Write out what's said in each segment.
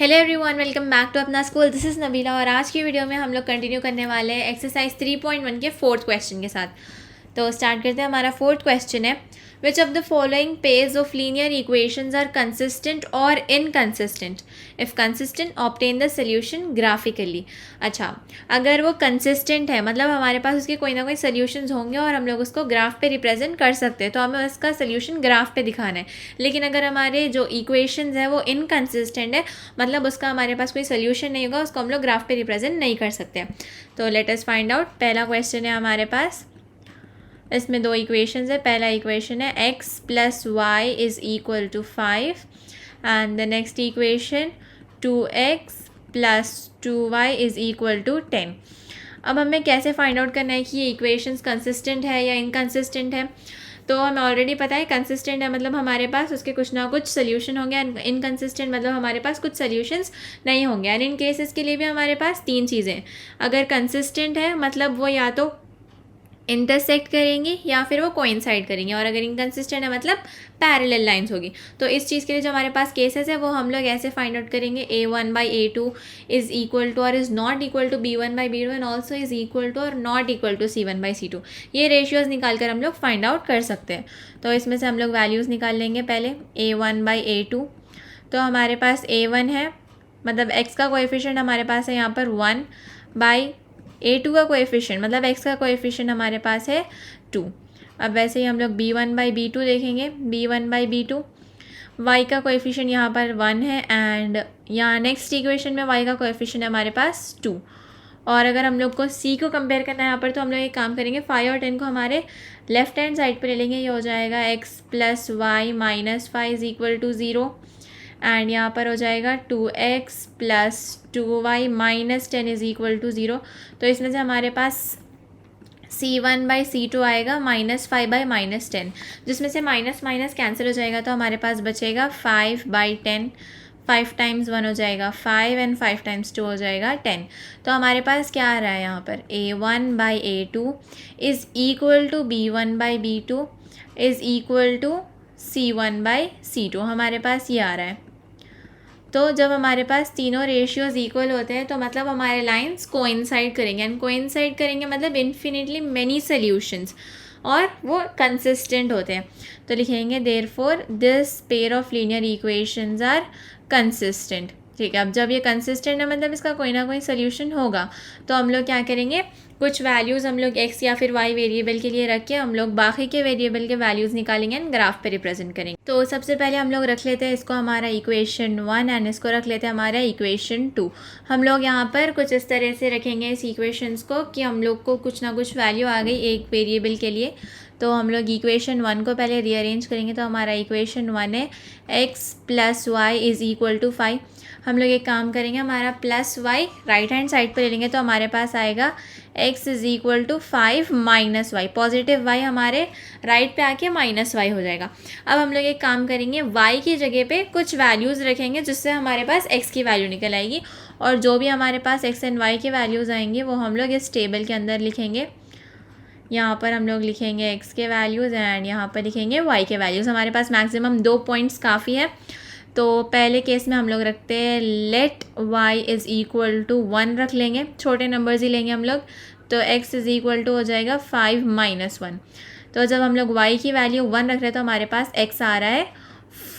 Hello everyone, welcome back to अपना school. This is Nabila और आज की वीडियो में हम लोग कंटिन्यू करने वाले हैं एक्सरसाइज 3.1 के फोर्थ क्वेश्चन के साथ। तो स्टार्ट करते हैं। हमारा फोर्थ क्वेश्चन है, which of the following pairs of linear equations are consistent और inconsistent? If consistent obtain the solution graphically. अच्छा, अगर वो कंसिस्टेंट है मतलब हमारे पास उसके कोई ना कोई सोल्यूशंस होंगे और हम लोग उसको ग्राफ पे रिप्रेजेंट कर सकते हैं, तो हमें उसका सोल्यूशन ग्राफ पे दिखाना है। लेकिन अगर हमारे जो इक्वेशंस है वो इनकंसिस्टेंट है मतलब उसका हमारे पास कोई सोल्यूशन नहीं होगा, उसको हम लोग ग्राफ पे रिप्रेजेंट नहीं कर सकते। तो लेट अस फाइंड आउट। पहला क्वेश्चन है हमारे पास, इसमें दो इक्वेशंस है। पहला इक्वेशन है x plus y is equal to 5 and the next equation 2x plus 2y is equal to 10। अब हमें कैसे फाइंड आउट करना है कि ये इक्वेशंस कंसिस्टेंट है या इनकंसिस्टेंट है? तो हमें ऑलरेडी पता है कंसिस्टेंट है मतलब हमारे पास उसके कुछ ना कुछ सोल्यूशन होंगे, इनकंसिस्टेंट मतलब हमारे पास कुछ सोल्यूशंस नहीं होंगे। एंड इन केसेस के लिए भी हमारे पास तीन चीज़ें, अगर कंसिस्टेंट है मतलब वो या तो इंटरसेक्ट करेंगी या फिर वो कोइंसाइड करेंगे, और अगर इनकंसिस्टेंट है मतलब पैरेलल लाइंस होगी। तो इस चीज़ के लिए जो हमारे पास केसेस है वो हम लोग ऐसे फाइंड आउट करेंगे, a1/a2 इज़ इक्वल टू और is not equal to b1/b2 and also is equal to और नॉट इक्वल टू c1/c2। ये रेशियोज़ निकाल कर हम लोग फाइंड आउट कर सकते हैं। तो इसमें से हम लोग वैल्यूज़ निकाल लेंगे। पहले a1/a2, तो हमारे पास a1 है मतलब x का कोएफिशिएंट हमारे पास है यहाँ पर 1/a2 का कोएफिशिएंट मतलब x का कोएफिशिएंट हमारे पास है 2। अब वैसे ही हम लोग b1/b2 देखेंगे। b1/b2 y का कोएफिशिएंट यहाँ पर 1 है एंड यहाँ नेक्स्ट इक्वेशन में y का कोएफिशिएंट है हमारे पास 2। और अगर हम लोग को c को कंपेयर करना है यहाँ पर, तो हम लोग एक काम करेंगे, 5 और 10 को हमारे लेफ्ट हैंड साइड पर ले लेंगे। ये हो जाएगा x plus y minus 5 is equal to 0 and यहाँ पर हो जाएगा 2x plus 2y minus 10 is equal to 0। तो इसमें से हमारे पास c1/c2 आएगा -5/-10, जिसमें से माइनस माइनस कैंसिल हो जाएगा तो हमारे पास बचेगा 5/10। 5 टाइम्स 1 हो जाएगा 5 एंड 5 टाइम्स 2 हो जाएगा 10। तो हमारे पास क्या आ रहा है यहाँ पर, a1/a2 is equal to b1/b2 is equal to c1/c2। हमारे पास ये आ रहा है। तो जब हमारे पास तीनों रेशियोज़ इक्वल होते हैं तो मतलब हमारे लाइंस कोइंसाइड करेंगे, एंड कोइंसाइड करेंगे मतलब इन्फिनिटली मैनी सॉल्यूशंस, और वो कंसिस्टेंट होते हैं। तो लिखेंगे therefore this pair of linear equations are consistent. ठीक है, अब जब ये कंसिस्टेंट है मतलब इसका कोई ना कोई सोल्यूशन होगा। तो हम लोग क्या करेंगे, कुछ वैल्यूज़ हम लोग x या फिर y वेरिएबल के लिए रख के हम लोग बाकी के वेरिएबल के वैल्यूज़ निकालेंगे एंड ग्राफ पे रिप्रेजेंट करेंगे। तो सबसे पहले हम लोग रख लेते हैं इसको हमारा इक्वेशन 1 एंड इसको रख लेते हैं हमारा इक्वेशन 2। हम लोग यहाँ पर कुछ इस तरह से रखेंगे इस इक्वेशंस को कि हम लोग को कुछ ना कुछ वैल्यू आ गई एक वेरिएबल के लिए। तो हम लोग इक्वेशन 1 को पहले रीअरेंज करेंगे। तो हमारा इक्वेशन 1 है x plus y is equal to 5। हम लोग एक काम करेंगे, हमारा plus y right hand side पर ले लेंगे तो हमारे पास आएगा x is equal to 5 minus y. Positive y हमारे राइट पे आके माइनस वाई हो जाएगा। अब हम लोग एक काम करेंगे, y की जगह पे कुछ वैल्यूज़ रखेंगे जिससे हमारे पास x की वैल्यू निकल आएगी, और जो भी हमारे पास x एंड y की वैल्यूज़ आएंगी वो हम लोग इस टेबल के अंदर लिखेंगे। यहाँ पर हम लोग लिखेंगे x के वैल्यूज़ एंड यहाँ पर लिखेंगे y के वैल्यूज़। हमारे पास मैक्सिमम 2 पॉइंट्स काफ़ी है। तो पहले केस में हम लोग रखते हैं let y is equal to 1 रख लेंगे, छोटे नंबर्स ही लेंगे हम लोग। तो x इज़ इक्वल टू हो जाएगा 5 माइनस 1। तो जब हम लोग y की वैल्यू 1 रख रहे हैं तो हमारे पास x आ रहा है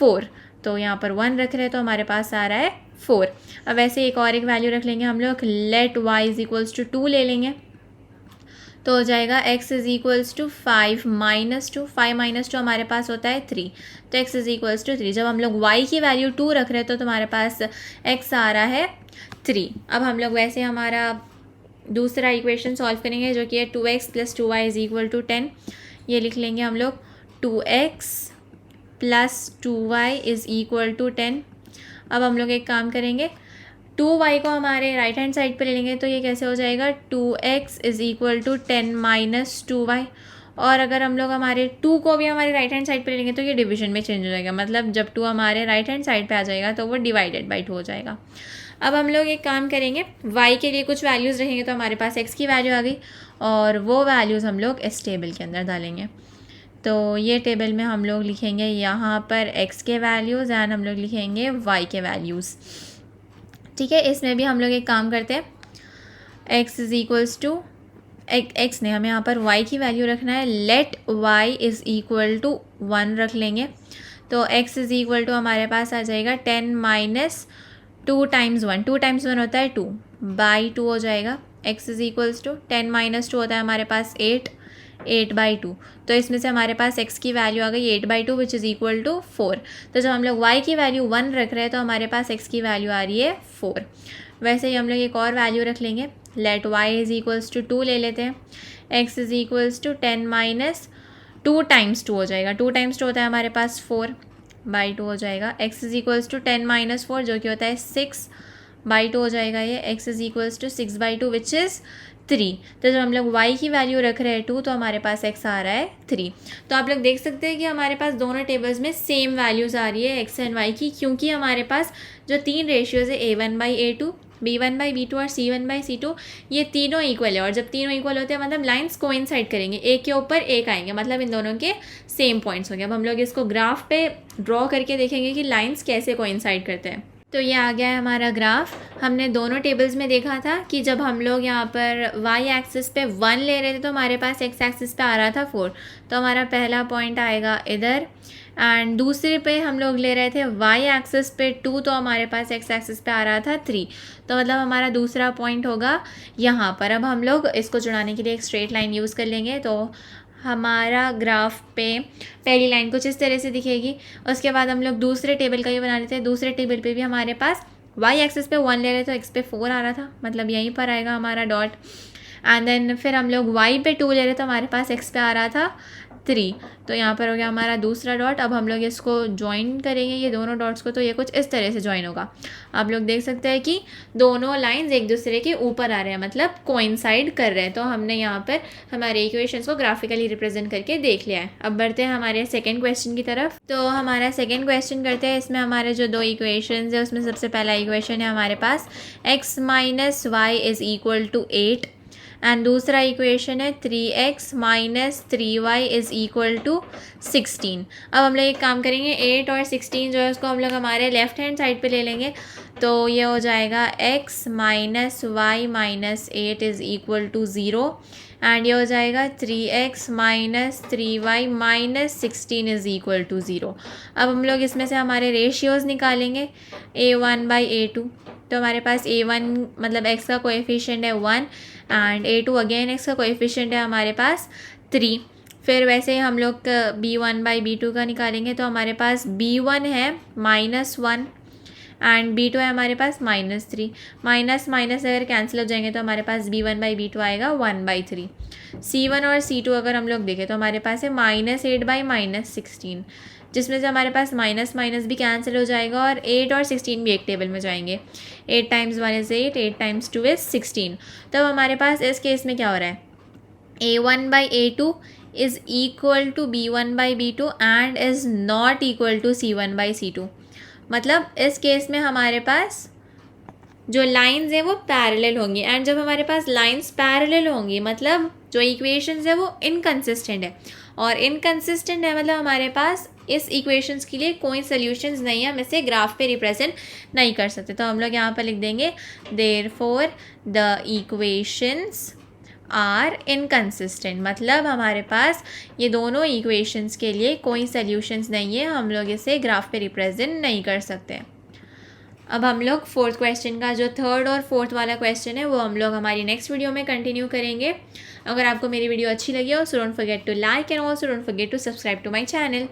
4। तो यहाँ पर 1 रख रहे हैं तो हमारे पास आ रहा है 4। अब वैसे एक और एक वैल्यू रख लेंगे हम लोग, let y is equals to 2 ले लेंगे। तो हो जाएगा x is equals to 5 minus 2। 5 minus 2 हमारे पास होता है 3, तो x इज़ इक्वल्स टू 3। जब हम लोग y की वैल्यू 2 रख रहे हैं तो तुम्हारे पास x आ रहा है 3। अब हम लोग वैसे हमारा दूसरा इक्वेशन सॉल्व करेंगे जो कि है 2x plus 2y is equal to 10। ये लिख लेंगे हम लोग 2x plus 2y is equal to 10। अब हम लोग एक काम करेंगे, 2y को हमारे राइट हैंड साइड पे ले लेंगे तो ये कैसे हो जाएगा, 2x is equal to 10 minus 2y। और अगर हम लोग हमारे 2 को भी हमारे राइट हैंड साइड पे ले लेंगे तो ये डिवीजन में चेंज हो जाएगा, मतलब जब 2 हमारे राइट हैंड साइड पे आ जाएगा तो वो डिवाइडेड बाई 2 हो जाएगा। अब हम लोग एक काम करेंगे, y के लिए कुछ वैल्यूज़ रहेंगे तो हमारे पास x की वैल्यू आ गई, और वो वैल्यूज़ हम लोग इस टेबल के अंदर डालेंगे। तो ये टेबल में हम लोग लिखेंगे यहाँ पर x के वैल्यूज़ एंड हम लोग लिखेंगे y के वैल्यूज़। ठीक है, इसमें भी हम लोग एक काम करते हैं, x is equals to x ने हमें यहाँ पर y की वैल्यू रखना है, let y is equal to 1 रख लेंगे। तो x इज़ इक्वल टू हमारे पास आ जाएगा 10 माइनस 2 टाइम्स 1, 2 टाइम्स 1 होता है 2 बाई 2 हो जाएगा। x is equals to 10 minus 2 होता है हमारे पास 8 बाई 2। तो इसमें से हमारे पास x की वैल्यू आ गई 8 by 2 which is equal to 4। तो जब हम लोग y की वैल्यू 1 रख रहे हैं तो हमारे पास x की वैल्यू आ रही है 4। वैसे ही हम लोग एक और वैल्यू रख लेंगे, let y is equals to 2 ले लेते हैं। x is equals to 10 minus 2 times 2 हो जाएगा, 2 टाइम्स 2 होता है हमारे पास 4 बाई 2 हो जाएगा। x is equals to 10 minus 4 जो कि होता है 6 बाई 2 हो जाएगा ये। x is equals to 6 by 2 which is 3। तो जब हम लोग y की वैल्यू रख रहे हैं 2 तो हमारे पास x आ रहा है 3। तो आप लोग देख सकते हैं कि हमारे पास दोनों टेबल्स में सेम वैल्यूज़ आ रही है x एंड y की, क्योंकि हमारे पास जो 3 रेशियोज़ है a1/a2, b1/b2 और c1/c2 ये तीनों इक्वल है। और जब तीनों इक्वल होते हैं मतलब लाइंस कोइंसाइड करेंगे, एक के ऊपर एक आएंगे, मतलब इन दोनों के सेम पॉइंट्स होंगे। अब हम लोग इसको ग्राफ पे ड्रॉ करके देखेंगे कि लाइंस कैसे कोइंसाइड करते हैं। तो ये आ गया है हमारा ग्राफ। हमने दोनों टेबल्स में देखा था कि जब हम लोग यहाँ पर y एक्सिस पे 1 ले रहे थे तो हमारे पास x एक्सिस पे आ रहा था 4, तो हमारा पहला पॉइंट आएगा इधर। एंड दूसरे पे हम लोग ले रहे थे y एक्सिस पे 2 तो हमारे पास x एक्सिस पे आ रहा था 3, तो मतलब हमारा दूसरा पॉइंट होगा यहाँ पर। अब हम लोग इसको जुड़ाने के लिए एक स्ट्रेट लाइन यूज़ कर लेंगे। तो हमारा ग्राफ पे पहली लाइन कुछ इस तरह से दिखेगी। उसके बाद हम लोग दूसरे टेबल का भी बना लेते हैं। दूसरे टेबल पे भी हमारे पास y एक्सिस पे 1 ले रहे तो x पे 4 आ रहा था, मतलब यहीं पर आएगा हमारा डॉट। एंड देन फिर हम लोग y पे 2 ले रहे तो हमारे पास x पे आ रहा था 3, तो यहाँ पर हो गया हमारा दूसरा डॉट। अब हम लोग इसको ज्वाइन करेंगे ये दोनों डॉट्स को, तो ये कुछ इस तरह से ज्वाइन होगा। आप लोग देख सकते हैं कि दोनों लाइंस एक दूसरे के ऊपर आ रहे हैं, मतलब कोइंसाइड कर रहे हैं। तो हमने यहाँ पर हमारे इक्वेशंस को ग्राफिकली रिप्रेजेंट करके देख लिया है। अब बढ़ते हैं हमारे सेकेंड क्वेश्चन की तरफ। तो हमारा सेकेंड क्वेश्चन करते हैं। इसमें हमारे जो दो इक्वेशंस है उसमें सबसे पहला इक्वेशन है हमारे पास x minus y is equal to 8 and दूसरा इक्वेशन है 3x minus 3y is equal to 16। अब हम लोग एक काम करेंगे, 8 और 16 जो है उसको हम लोग हमारे लेफ्ट हैंड साइड पे ले लेंगे। तो ये हो जाएगा x minus y minus 8 is equal to 0 and ये हो जाएगा 3x minus 3y minus 16 is equal to 0। अब हम लोग इसमें से हमारे रेशियोज़ निकालेंगे a1/a2। तो हमारे पास a1 मतलब x का कोएफिशिएंट है 1 एंड a2 अगेन x का कोएफिशिएंट है हमारे पास 3। फिर वैसे ही हम लोग b1/b2 का निकालेंगे। तो हमारे पास b1 है -1 एंड b2 है हमारे पास -3। माइनस माइनस अगर कैंसिल हो जाएंगे तो हमारे पास b1/b2 आएगा 1/3। c1 और c2 अगर हम लोग देखें तो हमारे पास है -8/-16, जिसमें से हमारे पास माइनस माइनस भी कैंसिल हो जाएगा और 8 और 16 भी एक टेबल में जाएंगे। 8 टाइम्स 1 इज़ 8, 8 टाइम्स 2 इज़ 16। तब हमारे पास इस केस में क्या हो रहा है, a1/a2 is equal to b1/b2 and is not equal to c1/c2। मतलब इस केस में हमारे पास जो लाइंस है वो पैरेलल होंगी, एंड जब हमारे पास लाइंस पैरेलल होंगी मतलब जो इक्वेशंस है वो इनकंसिस्टेंट है, और इनकंसिस्टेंट है मतलब हमारे पास इस इक्वेशंस के लिए कोई सॉल्यूशंस नहीं है, हम इसे ग्राफ पे रिप्रेजेंट नहीं कर सकते। तो हम लोग यहाँ पर लिख देंगे therefore the equations are inconsistent, मतलब हमारे पास ये दोनों इक्वेशंस के लिए कोई सॉल्यूशंस नहीं है, हम लोग इसे ग्राफ पे रिप्रेजेंट नहीं कर सकते। अब हम लोग फोर्थ क्वेश्चन का जो थर्ड और फोर्थ वाला क्वेश्चन है वो हम लोग हमारी नेक्स्ट वीडियो में कंटिन्यू करेंगे। अगर आपको मेरी वीडियो अच्छी लगी हो so don't forget to like and also don't forget to subscribe to my channel.